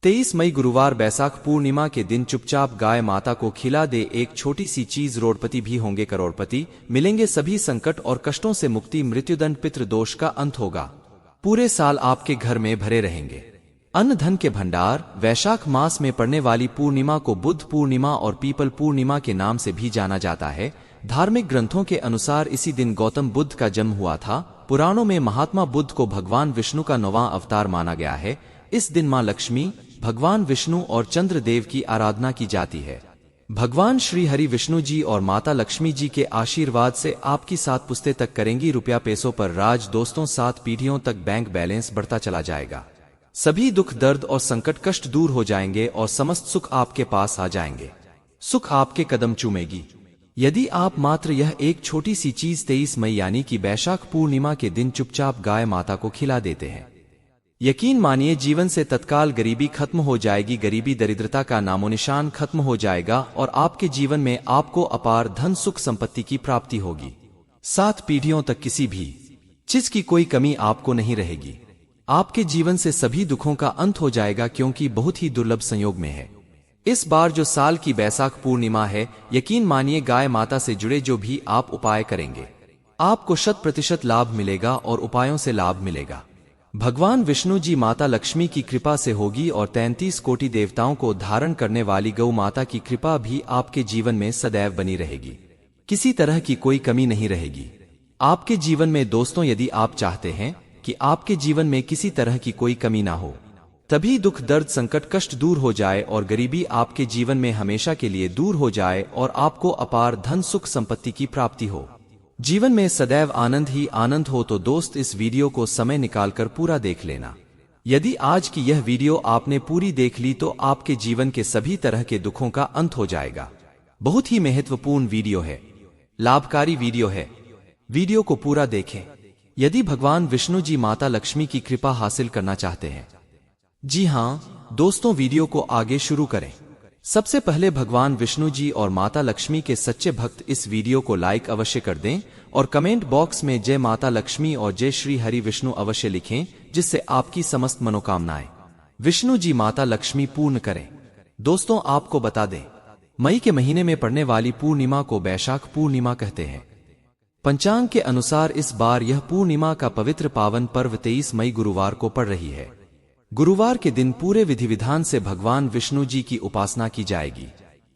23 मई गुरुवार बैसाख पूर्णिमा के दिन चुपचाप गाय माता को खिला दे एक छोटी सी चीज, रोडपति भी होंगे करोड़पति, मिलेंगे सभी संकट और कष्टों से मुक्ति, मृत्युदंड पितृदोष का अंत होगा, पूरे साल आपके घर में भरे रहेंगे अन्न धन के भंडार। वैशाख मास में पड़ने वाली पूर्णिमा को बुद्ध पूर्णिमा और पीपल पूर्णिमा के नाम से भी जाना जाता है। धार्मिक ग्रंथों के अनुसार इसी दिन गौतम बुद्ध का जन्म हुआ था। पुराणों में महात्मा बुद्ध को भगवान विष्णु का 9वां अवतार माना गया है। इस दिन मां लक्ष्मी, भगवान विष्णु और चंद्रदेव की आराधना की जाती है। भगवान श्री हरि विष्णु जी और माता लक्ष्मी जी के आशीर्वाद से आपकी 7 पुश्तें तक करेंगी रुपया पैसों पर राज। दोस्तों, 7 पीढ़ियों तक बैंक बैलेंस बढ़ता चला जाएगा। सभी दुख दर्द और संकट कष्ट दूर हो जाएंगे और समस्त सुख आपके पास आ जाएंगे। सुख आपके कदम चूमेगी यदि आप मात्र यह एक छोटी सी चीज 23 मई यानी कि बैशाख पूर्णिमा के दिन चुपचाप गाय माता को खिला देते हैं। यकीन मानिए, जीवन से तत्काल गरीबी खत्म हो जाएगी। गरीबी दरिद्रता का नामोनिशान खत्म हो जाएगा और आपके जीवन में आपको अपार धन सुख संपत्ति की प्राप्ति होगी। 7 पीढ़ियों तक किसी भी चीज की कोई कमी आपको नहीं रहेगी। आपके जीवन से सभी दुखों का अंत हो जाएगा, क्योंकि बहुत ही दुर्लभ संयोग में है। इस बार जो साल की बैसाख पूर्णिमा है, यकीन मानिए गाय माता से जुड़े जो भी आप उपाय करेंगे, आपको 100% लाभ मिलेगा और उपायों से लाभ मिलेगा। भगवान विष्णु जी माता लक्ष्मी की कृपा से होगी और 33 कोटि देवताओं को धारण करने वाली गौ माता की कृपा भी आपके जीवन में सदैव बनी रहेगी। किसी तरह की कोई कमी नहीं रहेगी आपके जीवन में। दोस्तों, यदि आप चाहते हैं कि आपके जीवन में किसी तरह की कोई कमी ना हो, तभी दुख दर्द संकट कष्ट दूर हो जाए और गरीबी आपके जीवन में हमेशा के लिए दूर हो जाए और आपको अपार धन सुख संपत्ति की प्राप्ति हो, जीवन में सदैव आनंद ही आनंद हो, तो दोस्त इस वीडियो को समय निकालकर पूरा देख लेना। यदि आज की यह वीडियो आपने पूरी देख ली तो आपके जीवन के सभी तरह के दुखों का अंत हो जाएगा। बहुत ही महत्वपूर्ण वीडियो है, लाभकारी वीडियो है। वीडियो को पूरा देखें यदि भगवान विष्णु जी माता लक्ष्मी की कृपा हासिल करना चाहते हैं। जी हाँ दोस्तों, वीडियो को आगे शुरू करें। सबसे पहले भगवान विष्णु जी और माता लक्ष्मी के सच्चे भक्त इस वीडियो को लाइक अवश्य कर दें और कमेंट बॉक्स में जय माता लक्ष्मी और जय श्री हरि विष्णु अवश्य लिखें, जिससे आपकी समस्त मनोकामनाएं विष्णु जी माता लक्ष्मी पूर्ण करें। दोस्तों, आपको बता दें, मई के महीने में पड़ने वाली पूर्णिमा को बैशाख पूर्णिमा कहते हैं। पंचांग के अनुसार इस बार यह पूर्णिमा का पवित्र पावन पर्व 23 मई गुरुवार को पड़ रही है। गुरुवार के दिन पूरे विधि विधान से भगवान विष्णु जी की उपासना की जाएगी।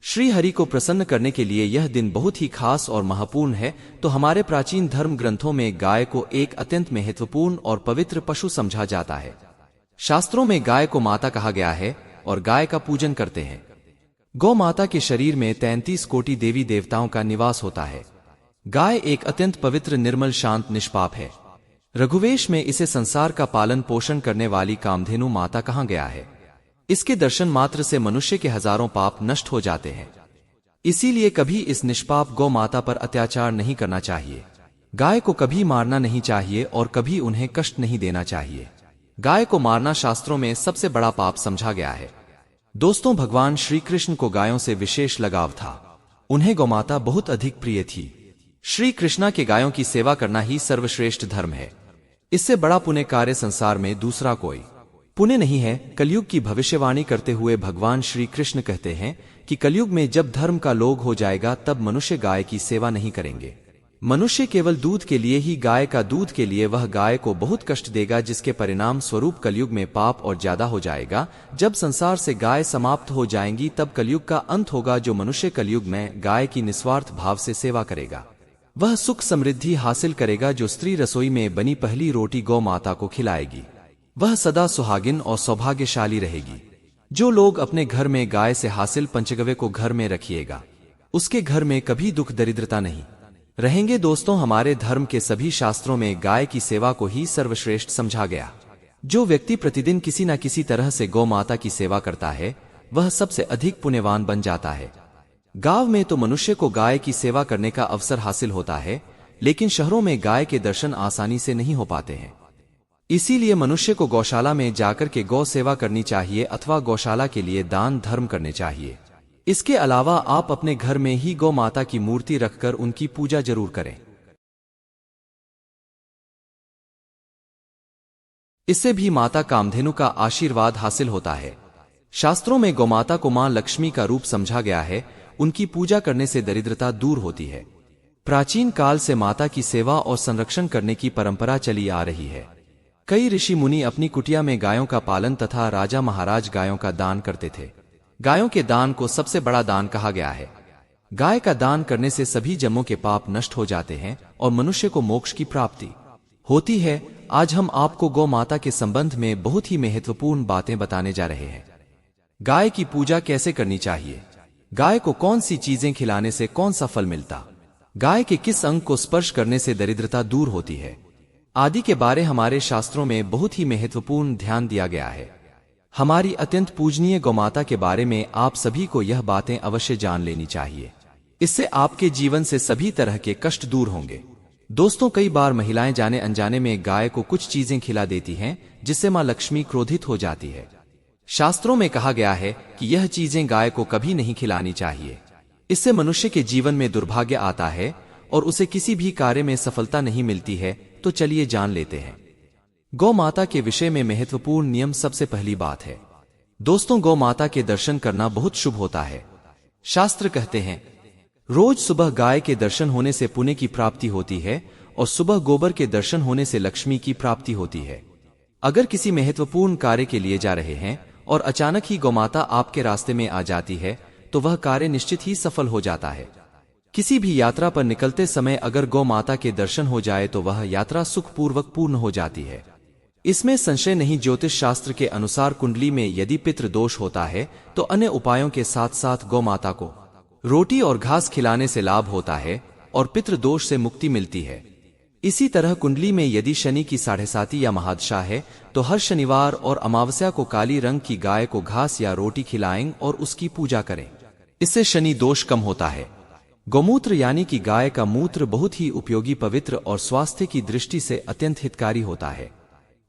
श्री हरि को प्रसन्न करने के लिए यह दिन बहुत ही खास और महत्वपूर्ण है। तो हमारे प्राचीन धर्म ग्रंथों में गाय को एक अत्यंत महत्वपूर्ण और पवित्र पशु समझा जाता है। शास्त्रों में गाय को माता कहा गया है और गाय का पूजन करते हैं। गौ माता के शरीर में 33 कोटि देवी देवताओं का निवास होता है। गाय एक अत्यंत पवित्र, निर्मल, शांत, निष्पाप है। रघुवेश में इसे संसार का पालन पोषण करने वाली कामधेनु माता कहा गया है। इसके दर्शन मात्र से मनुष्य के हजारों पाप नष्ट हो जाते हैं। इसीलिए कभी इस निष्पाप गौ माता पर अत्याचार नहीं करना चाहिए। गाय को कभी मारना नहीं चाहिए और कभी उन्हें कष्ट नहीं देना चाहिए। गाय को मारना शास्त्रों में सबसे बड़ा पाप समझा गया है। दोस्तों, भगवान श्री कृष्ण को गायों से विशेष लगाव था। उन्हें गौमाता बहुत अधिक प्रिय थी। श्री कृष्णा के गायों की सेवा करना ही सर्वश्रेष्ठ धर्म है। इससे बड़ा पुण्य कार्य संसार में दूसरा कोई पुण्य नहीं है। कलयुग की भविष्यवाणी करते हुए भगवान श्री कृष्ण कहते हैं कि कलयुग में जब धर्म का लोग हो जाएगा तब मनुष्य गाय की सेवा नहीं करेंगे। मनुष्य केवल दूध के लिए ही, गाय का दूध के लिए वह गाय को बहुत कष्ट देगा, जिसके परिणाम स्वरूप कलयुग में पाप और ज्यादा हो जाएगा। जब संसार से गाय समाप्त हो जाएंगी तब कलयुग का अंत होगा। जो मनुष्य कलयुग में गाय की निस्वार्थ भाव से सेवा करेगा वह सुख समृद्धि हासिल करेगा। जो स्त्री रसोई में बनी पहली रोटी गौ माता को खिलाएगी वह सदा सुहागिन और सौभाग्यशाली रहेगी। जो लोग अपने घर में गाय से हासिल पंचगव्य को घर में रखिएगा, उसके घर में कभी दुख दरिद्रता नहीं रहेंगे। दोस्तों, हमारे धर्म के सभी शास्त्रों में गाय की सेवा को ही सर्वश्रेष्ठ समझा गया। जो व्यक्ति प्रतिदिन किसी न किसी तरह से गौ माता की सेवा करता है वह सबसे अधिक पुण्यवान बन जाता है। गांव में तो मनुष्य को गाय की सेवा करने का अवसर हासिल होता है, लेकिन शहरों में गाय के दर्शन आसानी से नहीं हो पाते हैं। इसीलिए मनुष्य को गौशाला में जाकर के गौ सेवा करनी चाहिए अथवा गौशाला के लिए दान धर्म करने चाहिए। इसके अलावा आप अपने घर में ही गौ माता की मूर्ति रखकर उनकी पूजा जरूर करें। इससे भी माता कामधेनु का आशीर्वाद हासिल होता है। शास्त्रों में गौमाता को मां लक्ष्मी का रूप समझा गया है। उनकी पूजा करने से दरिद्रता दूर होती है। प्राचीन काल से माता की सेवा और संरक्षण करने की परंपरा चली आ रही है। कई ऋषि मुनि अपनी कुटिया में गायों का पालन तथा राजा महाराज गायों का दान करते थे। गायों के दान को सबसे बड़ा दान कहा गया है। गाय का दान करने से सभी जन्मों के पाप नष्ट हो जाते हैं और मनुष्य को मोक्ष की प्राप्ति होती है। आज हम आपको गौ माता के संबंध में बहुत ही महत्वपूर्ण बातें बताने जा रहे हैं। गाय की पूजा कैसे करनी चाहिए, गाय को कौन सी चीजें खिलाने से कौन सा फल मिलता, गाय के किस अंग को स्पर्श करने से दरिद्रता दूर होती है आदि के बारे हमारे शास्त्रों में बहुत ही महत्वपूर्ण ध्यान दिया गया है। हमारी अत्यंत पूजनीय गौमाता के बारे में आप सभी को यह बातें अवश्य जान लेनी चाहिए। इससे आपके जीवन से सभी तरह के कष्ट दूर होंगे। दोस्तों, कई बार महिलाएं जाने अनजाने में गाय को कुछ चीजें खिला देती हैं जिससे मां लक्ष्मी क्रोधित हो जाती है। शास्त्रों में कहा गया है कि यह चीजें गाय को कभी नहीं खिलानी चाहिए। इससे मनुष्य के जीवन में दुर्भाग्य आता है और उसे किसी भी कार्य में सफलता नहीं मिलती है। तो चलिए जान लेते हैं गौ माता के विषय में महत्वपूर्ण नियम। सबसे पहली बात है दोस्तों, गौ माता के दर्शन करना बहुत शुभ होता है। शास्त्र कहते हैं रोज सुबह गाय के दर्शन होने से पुण्य की प्राप्ति होती है और सुबह गोबर के दर्शन होने से लक्ष्मी की प्राप्ति होती है। अगर किसी महत्वपूर्ण कार्य के लिए जा रहे हैं और अचानक ही गौमाता आपके रास्ते में आ जाती है तो वह कार्य निश्चित ही सफल हो जाता है। किसी भी यात्रा पर निकलते समय अगर गौ माता के दर्शन हो जाए तो वह यात्रा सुखपूर्वक पूर्ण हो जाती है। इसमें संशय नहीं। ज्योतिष शास्त्र के अनुसार कुंडली में यदि पितृदोष होता है तो अन्य उपायों के साथ साथ गौ माता को रोटी और घास खिलाने से लाभ होता है और पितृदोष से मुक्ति मिलती है। इसी तरह कुंडली में यदि शनि की 7.5 या महादशा है तो हर शनिवार और अमावस्या को काली रंग की गाय को घास या रोटी खिलाएं और उसकी पूजा करें। इससे शनि दोष कम होता है। गौमूत्र यानी कि गाय का मूत्र बहुत ही उपयोगी, पवित्र और स्वास्थ्य की दृष्टि से अत्यंत हितकारी होता है।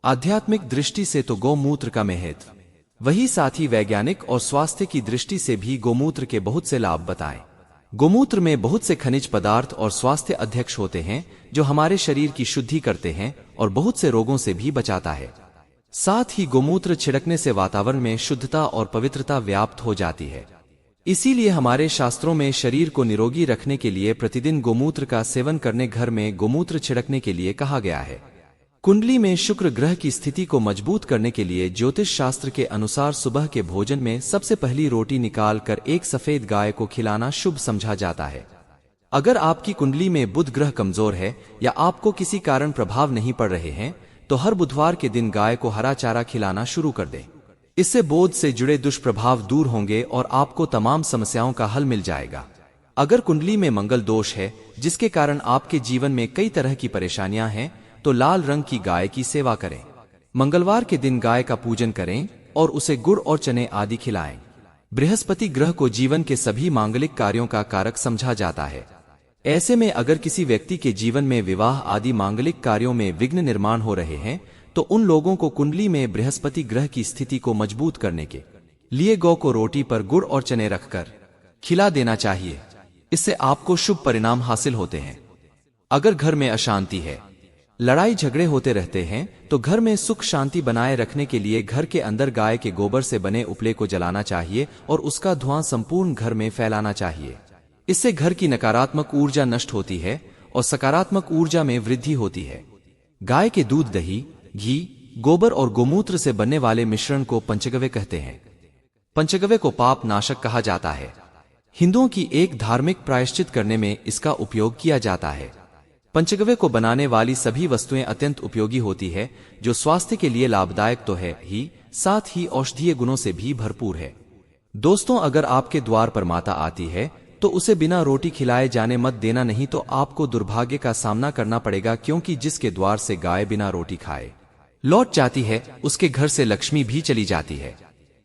आध्यात्मिक दृष्टि से तो गौमूत्र का महत्व, वही साथ ही वैज्ञानिक और स्वास्थ्य की दृष्टि से भी गौमूत्र के बहुत से लाभ बताएं। गौमूत्र में बहुत से खनिज पदार्थ और स्वास्थ्य अध्यक्ष होते हैं जो हमारे शरीर की शुद्धि करते हैं और बहुत से रोगों से भी बचाता है। साथ ही गौमूत्र छिड़कने से वातावरण में शुद्धता और पवित्रता व्याप्त हो जाती है। इसीलिए हमारे शास्त्रों में शरीर को निरोगी रखने के लिए प्रतिदिन गौमूत्र का सेवन करने, घर में गौमूत्र छिड़कने के लिए कहा गया है। कुंडली में शुक्र ग्रह की स्थिति को मजबूत करने के लिए ज्योतिष शास्त्र के अनुसार सुबह के भोजन में सबसे पहली रोटी निकाल कर एक सफेद गाय को खिलाना शुभ समझा जाता है। अगर आपकी कुंडली में बुध ग्रह कमजोर है या आपको किसी कारण प्रभाव नहीं पड़ रहे हैं तो हर बुधवार के दिन गाय को हरा चारा खिलाना शुरू कर दें। इससे बोध से जुड़े दुष्प्रभाव दूर होंगे और आपको तमाम समस्याओं का हल मिल जाएगा। अगर कुंडली में मंगल दोष है जिसके कारण आपके जीवन में कई तरह की परेशानियां हैं तो लाल रंग की गाय की सेवा करें। मंगलवार के दिन गाय का पूजन करें और उसे गुड़ और चने आदि खिलाएं। बृहस्पति ग्रह को जीवन के सभी मांगलिक कार्यों का कारक समझा जाता है। ऐसे में अगर किसी व्यक्ति के जीवन में विवाह आदि मांगलिक कार्यों में विघ्न निर्माण हो रहे हैं तो उन लोगों को कुंडली में बृहस्पति ग्रह की स्थिति को मजबूत करने के लिए गौ को रोटी पर गुड़ और चने रखकर खिला देना चाहिए। इससे आपको शुभ परिणाम हासिल होते हैं। अगर घर में अशांति है, लड़ाई झगड़े होते रहते हैं तो घर में सुख शांति बनाए रखने के लिए घर के अंदर गाय के गोबर से बने उपले को जलाना चाहिए और उसका धुआं संपूर्ण घर में फैलाना चाहिए। इससे घर की नकारात्मक ऊर्जा नष्ट होती है और सकारात्मक ऊर्जा में वृद्धि होती है। गाय के दूध, दही, घी, गोबर और गोमूत्र से बनने वाले मिश्रण को पंचगव्य कहते हैं। पंचगव्य को पाप नाशक कहा जाता है। हिंदुओं की एक धार्मिक प्रायश्चित करने में इसका उपयोग किया जाता है। पंचगव्य को बनाने वाली सभी वस्तुएं अत्यंत उपयोगी होती है जो स्वास्थ्य के लिए लाभदायक तो है ही, साथ ही औषधीय गुणों से भी भरपूर है। दोस्तों, अगर आपके द्वार पर माता आती है तो उसे बिना रोटी खिलाए जाने मत देना, नहीं तो आपको दुर्भाग्य का सामना करना पड़ेगा, क्योंकि जिसके द्वार से गाय बिना रोटी खाए लौट जाती है उसके घर से लक्ष्मी भी चली जाती है।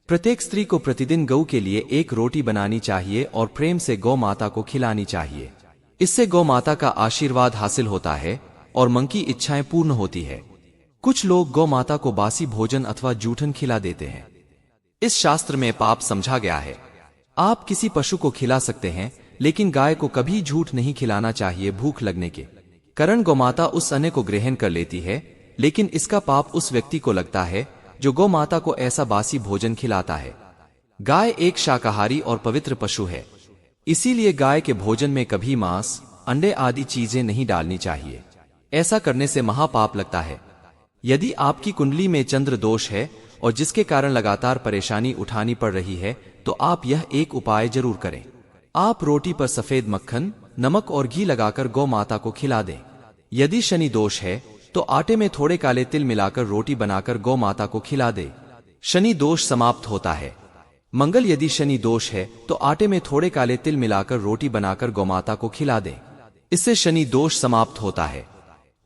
प्रत्येक स्त्री को प्रतिदिन गौ के लिए एक रोटी बनानी चाहिए और प्रेम से गौ माता को खिलानी चाहिए। इससे गौ माता का आशीर्वाद हासिल होता है और मन की इच्छाएं पूर्ण होती है। कुछ लोग गौ माता को बासी भोजन अथवा जूठन खिला देते हैं। इस शास्त्र में पाप समझा गया है। आप किसी पशु को खिला सकते हैं लेकिन गाय को कभी झूठ नहीं खिलाना चाहिए। भूख लगने के कारण गौमाता उस अन्न को ग्रहण कर लेती है, लेकिन इसका पाप उस व्यक्ति को लगता है जो गौ माता को ऐसा बासी भोजन खिलाता है। गाय एक शाकाहारी और पवित्र पशु है, इसीलिए गाय के भोजन में कभी मांस, अंडे आदि चीजें नहीं डालनी चाहिए। ऐसा करने से महापाप लगता है। यदि आपकी कुंडली में चंद्र दोष है और जिसके कारण लगातार परेशानी उठानी पड़ रही है, तो आप यह एक उपाय जरूर करें। आप रोटी पर सफेद मक्खन, नमक और घी लगाकर गौ माता को खिला दें। यदि शनि दोष है तो आटे में थोड़े काले तिल मिलाकर रोटी बनाकर गौ माता को खिला दे। शनि दोष समाप्त होता है। मंगल यदि शनि दोष है तो आटे में थोड़े काले तिल मिलाकर रोटी बनाकर गौ माता को खिला दे। इससे शनि दोष समाप्त होता है।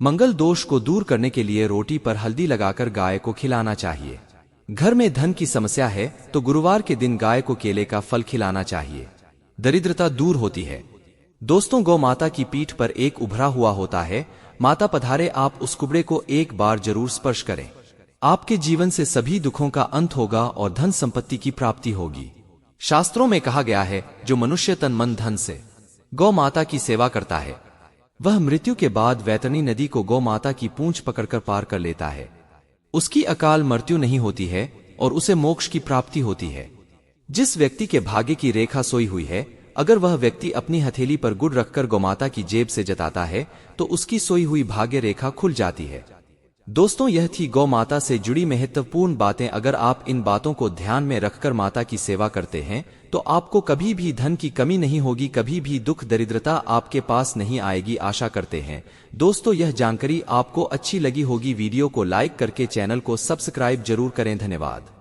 मंगल दोष को दूर करने के लिए रोटी पर हल्दी लगाकर गाय को खिलाना चाहिए। घर में धन की समस्या है तो गुरुवार के दिन गाय को केले का फल खिलाना चाहिए। दरिद्रता दूर होती है। दोस्तों, गौ माता की पीठ पर एक उभरा हुआ होता है। माता पधारे, आप उस कुबड़े को एक बार जरूर स्पर्श करें। आपके जीवन से सभी दुखों का अंत होगा और धन संपत्ति की प्राप्ति होगी। शास्त्रों में कहा गया है, जो मनुष्य तन मन धन से गौ माता की सेवा करता है, वह मृत्यु के बाद वैतरणी नदी को गौ माता की पूंछ पकड़कर पार कर लेता है। उसकी अकाल मृत्यु नहीं होती है और उसे मोक्ष की प्राप्ति होती है। जिस व्यक्ति के भाग्य की रेखा सोई हुई है, अगर वह व्यक्ति अपनी हथेली पर गुड़ रखकर गौमाता की जेब से जताता है तो उसकी सोई हुई भाग्य रेखा खुल जाती है। दोस्तों, यह थी गौ माता से जुड़ी महत्वपूर्ण बातें। अगर आप इन बातों को ध्यान में रखकर माता की सेवा करते हैं तो आपको कभी भी धन की कमी नहीं होगी, कभी भी दुख दरिद्रता आपके पास नहीं आएगी, आशा करते हैं। दोस्तों, यह जानकारी आपको अच्छी लगी होगी। वीडियो को लाइक करके चैनल को सब्सक्राइब जरूर करें। धन्यवाद।